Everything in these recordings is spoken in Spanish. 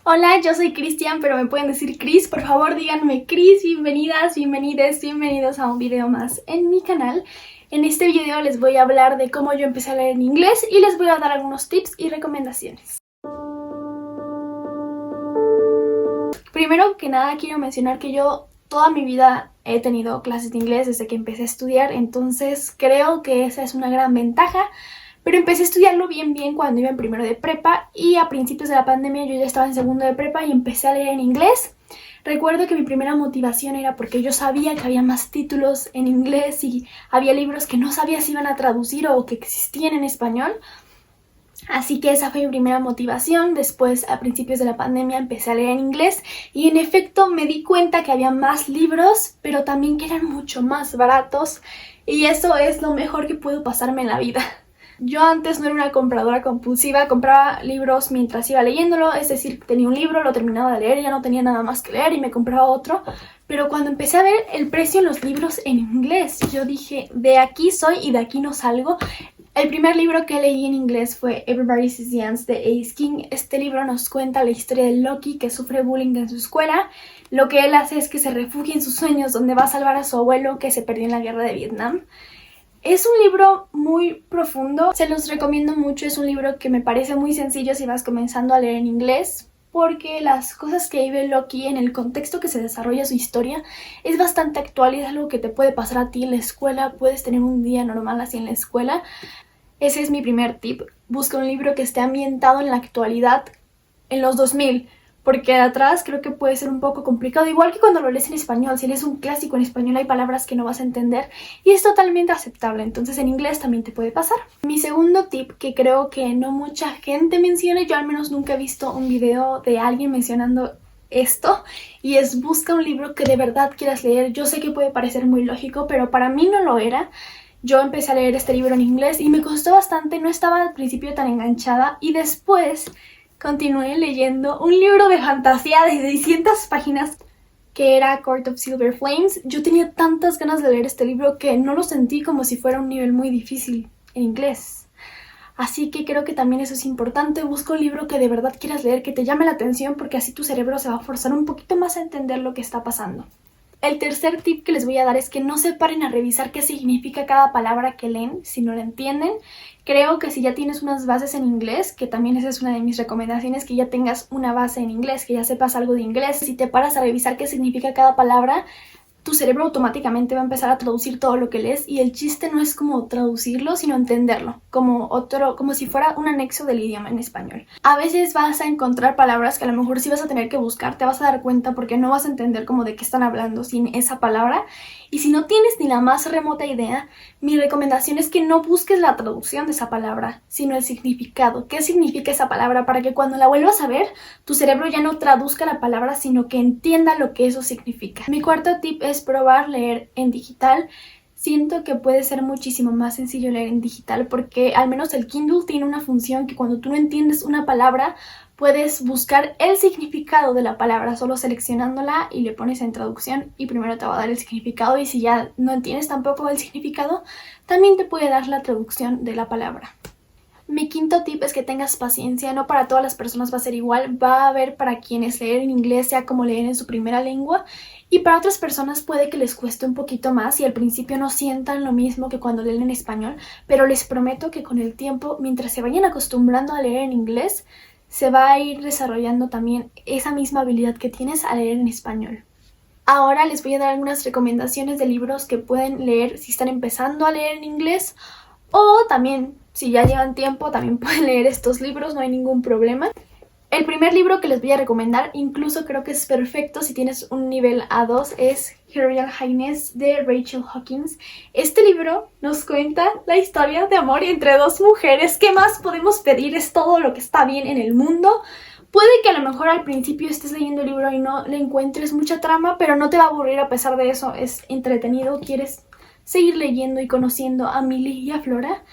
Hola, yo soy Cristian, pero me pueden decir Cris. Por favor, díganme Cris. Bienvenidas, bienvenides, bienvenidos a un video más en mi canal. En este video les voy a hablar de cómo yo empecé a leer en inglés y les voy a dar algunos tips y recomendaciones. Primero que nada quiero mencionar que yo toda mi vida he tenido clases de inglés desde que empecé a estudiar, entonces creo que esa es una gran ventaja. Pero empecé a estudiarlo bien cuando iba en primero de prepa y a principios de la pandemia yo ya estaba en segundo de prepa y empecé a leer en inglés. Recuerdo que mi primera motivación era porque yo sabía que había más títulos en inglés y había libros que no sabía si iban a traducir o que existían en español. Así que esa fue mi primera motivación. Después, a principios de la pandemia, empecé a leer en inglés y en efecto me di cuenta que había más libros, pero también que eran mucho más baratos y eso es lo mejor que pudo pasarme en la vida. Yo antes no era una compradora compulsiva, compraba libros mientras iba leyéndolo, es decir, tenía un libro, lo terminaba de leer, ya no tenía nada más que leer y me compraba otro. Pero cuando empecé a ver el precio en los libros en inglés, yo dije, de aquí soy y de aquí no salgo. El primer libro que leí en inglés fue Everybody Says Yes de Ace King. Este libro nos cuenta la historia de Loki, que sufre bullying en su escuela. Lo que él hace es que se refugia en sus sueños, donde va a salvar a su abuelo que se perdió en la guerra de Vietnam. Es un libro muy profundo, se los recomiendo mucho, es un libro que me parece muy sencillo si vas comenzando a leer en inglés, porque las cosas que vive Loki en el contexto que se desarrolla su historia es bastante actual y es algo que te puede pasar a ti en la escuela, puedes tener un día normal así en la escuela. Ese es mi primer tip, busca un libro que esté ambientado en la actualidad, en los 2000. Porque de atrás creo que puede ser un poco complicado, igual que cuando lo lees en español. Si lees un clásico en español hay palabras que no vas a entender y es totalmente aceptable, entonces en inglés también te puede pasar. Mi segundo tip, que creo que no mucha gente menciona, yo al menos nunca he visto un video de alguien mencionando esto, y es busca un libro que de verdad quieras leer. Yo sé que puede parecer muy lógico, pero para mí no lo era. Yo empecé a leer este libro en inglés y me costó bastante, no estaba al principio tan enganchada y después continué leyendo un libro de fantasía de 600 páginas que era Court of Silver Flames. Yo tenía tantas ganas de leer este libro que no lo sentí como si fuera un nivel muy difícil en inglés. Así que creo que también eso es importante. Busca un libro que de verdad quieras leer, que te llame la atención, porque así tu cerebro se va a forzar un poquito más a entender lo que está pasando. El tercer tip que les voy a dar es que no se paren a revisar qué significa cada palabra que leen si no la entienden. Creo que si ya tienes unas bases en inglés, que también esa es una de mis recomendaciones, que ya tengas una base en inglés, que ya sepas algo de inglés, si te paras a revisar qué significa cada palabra, tu cerebro automáticamente va a empezar a traducir todo lo que lees y el chiste no es como traducirlo, sino entenderlo, como si fuera un anexo del idioma en español. A veces vas a encontrar palabras que a lo mejor sí vas a tener que buscar, te vas a dar cuenta porque no vas a entender como de qué están hablando sin esa palabra. Y si no tienes ni la más remota idea, mi recomendación es que no busques la traducción de esa palabra, sino el significado. ¿Qué significa esa palabra? Para que cuando la vuelvas a ver, tu cerebro ya no traduzca la palabra, sino que entienda lo que eso significa. Mi cuarto tip es probar leer en digital. Siento que puede ser muchísimo más sencillo leer en digital porque al menos el Kindle tiene una función que cuando tú no entiendes una palabra puedes buscar el significado de la palabra solo seleccionándola y le pones en traducción y primero te va a dar el significado, y si ya no entiendes tampoco el significado también te puede dar la traducción de la palabra. Mi quinto tip es que tengas paciencia, no para todas las personas va a ser igual, va a haber para quienes leer en inglés sea como leer en su primera lengua y para otras personas puede que les cueste un poquito más y al principio no sientan lo mismo que cuando leen en español, pero les prometo que con el tiempo, mientras se vayan acostumbrando a leer en inglés, se va a ir desarrollando también esa misma habilidad que tienes a leer en español. Ahora les voy a dar algunas recomendaciones de libros que pueden leer si están empezando a leer en inglés, o también si ya llevan tiempo también pueden leer estos libros, no hay ningún problema. El primer libro que les voy a recomendar, incluso creo que es perfecto si tienes un nivel A2, es Her Royal Highness de Rachel Hawkins. Este libro nos cuenta la historia de amor entre dos mujeres. ¿Qué más podemos pedir? Es todo lo que está bien en el mundo. Puede que a lo mejor al principio estés leyendo el libro y no le encuentres mucha trama, pero no te va a aburrir a pesar de eso. Es entretenido, quieres seguir leyendo y conociendo a Millie y a Flora.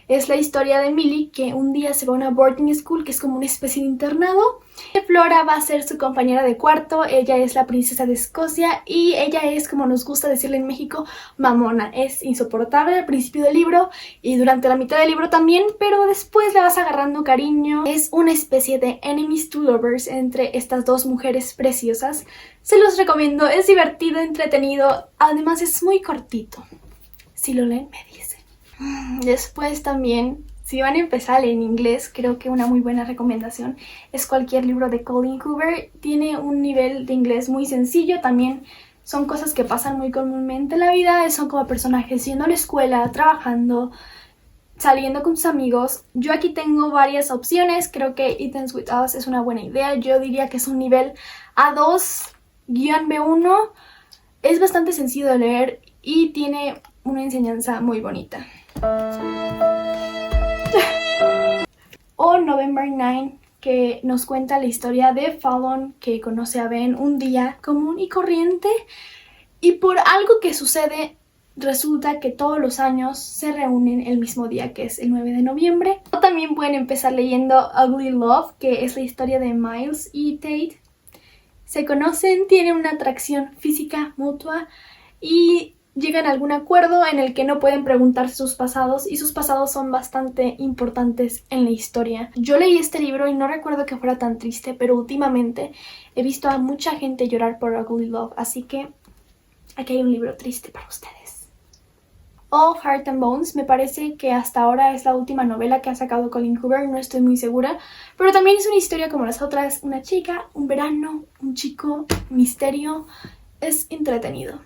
Es la historia de Millie, que un día se va a una boarding school, que es como una especie de internado. Flora va a ser su compañera de cuarto, ella es la princesa de Escocia y ella es, como nos gusta decirle en México, mamona. Es insoportable al principio del libro y durante la mitad del libro también, pero después le vas agarrando cariño. Es una especie de enemies to lovers entre estas dos mujeres preciosas. Se los recomiendo, es divertido, entretenido, además es muy cortito. Si lo leen me dicen. Después también, si van a empezar a leer en inglés, creo que una muy buena recomendación es cualquier libro de Colleen Hoover. Tiene un nivel de inglés muy sencillo, también son cosas que pasan muy comúnmente en la vida, son como personajes yendo a la escuela, trabajando, saliendo con sus amigos. Yo aquí tengo varias opciones, creo que Ethan's With Us es una buena idea. Yo diría que es un nivel A2-B1, es bastante sencillo de leer y tiene una enseñanza muy bonita. O November 9, que nos cuenta la historia de Fallon, que conoce a Ben un día común y corriente y por algo que sucede resulta que todos los años se reúnen el mismo día, que es el 9 de noviembre. O también pueden empezar leyendo Ugly Love, que es la historia de Miles y Tate. Se conocen, tienen una atracción física mutua y llegan a algún acuerdo en el que no pueden preguntar sus pasados y sus pasados son bastante importantes en la historia. Yo leí este libro y no recuerdo que fuera tan triste, pero últimamente he visto a mucha gente llorar por Ugly Love, así que aquí hay un libro triste para ustedes. O Heart and Bones, me parece que hasta ahora es la última novela que ha sacado Colleen Hoover, no estoy muy segura, pero también es una historia como las otras, una chica, un verano, un chico, misterio, es entretenido.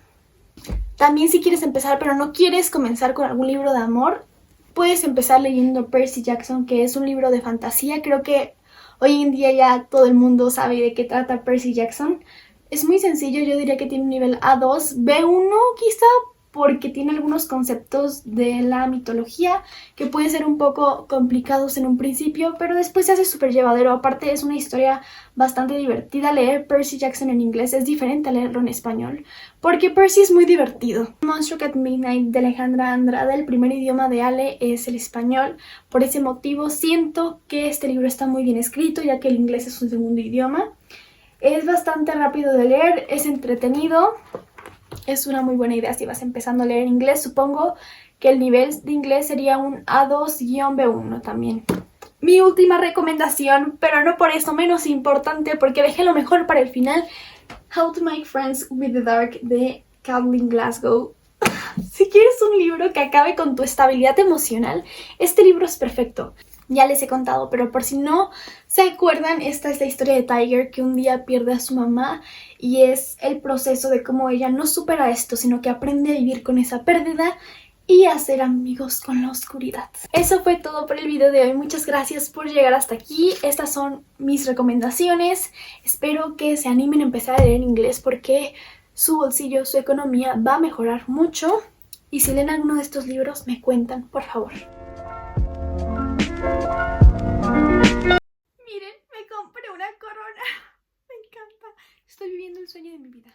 También si quieres empezar pero no quieres comenzar con algún libro de amor, puedes empezar leyendo Percy Jackson, que es un libro de fantasía. Creo que hoy en día ya todo el mundo sabe de qué trata Percy Jackson. Es muy sencillo, yo diría que tiene un nivel A2, B1 quizá, porque tiene algunos conceptos de la mitología que pueden ser un poco complicados en un principio, pero después se hace súper llevadero. Aparte es una historia bastante divertida. Leer Percy Jackson en inglés es diferente a leerlo en español, porque Percy es muy divertido. Monstruo at Midnight de Alejandra Andrade, el primer idioma de Ale es el español. Por ese motivo siento que este libro está muy bien escrito, ya que el inglés es su segundo idioma. Es bastante rápido de leer, es entretenido. Es una muy buena idea si vas empezando a leer inglés. Supongo que el nivel de inglés sería un A2-B1 también. Mi última recomendación, pero no por eso menos importante, porque dejé lo mejor para el final, How to Make Friends with the Dark de Caitlin Glasgow. Si quieres un libro que acabe con tu estabilidad emocional, este libro es perfecto. Ya les he contado, pero por si no se acuerdan, esta es la historia de Tiger, que un día pierde a su mamá y es el proceso de cómo ella no supera esto, sino que aprende a vivir con esa pérdida y a hacer amigos con la oscuridad. Eso fue todo por el video de hoy. Muchas gracias por llegar hasta aquí. Estas son mis recomendaciones. Espero que se animen a empezar a leer inglés porque su bolsillo, su economía va a mejorar mucho. Y si leen alguno de estos libros, me cuentan, por favor. Miren, me compré una corona. Me encanta. Estoy viviendo el sueño de mi vida.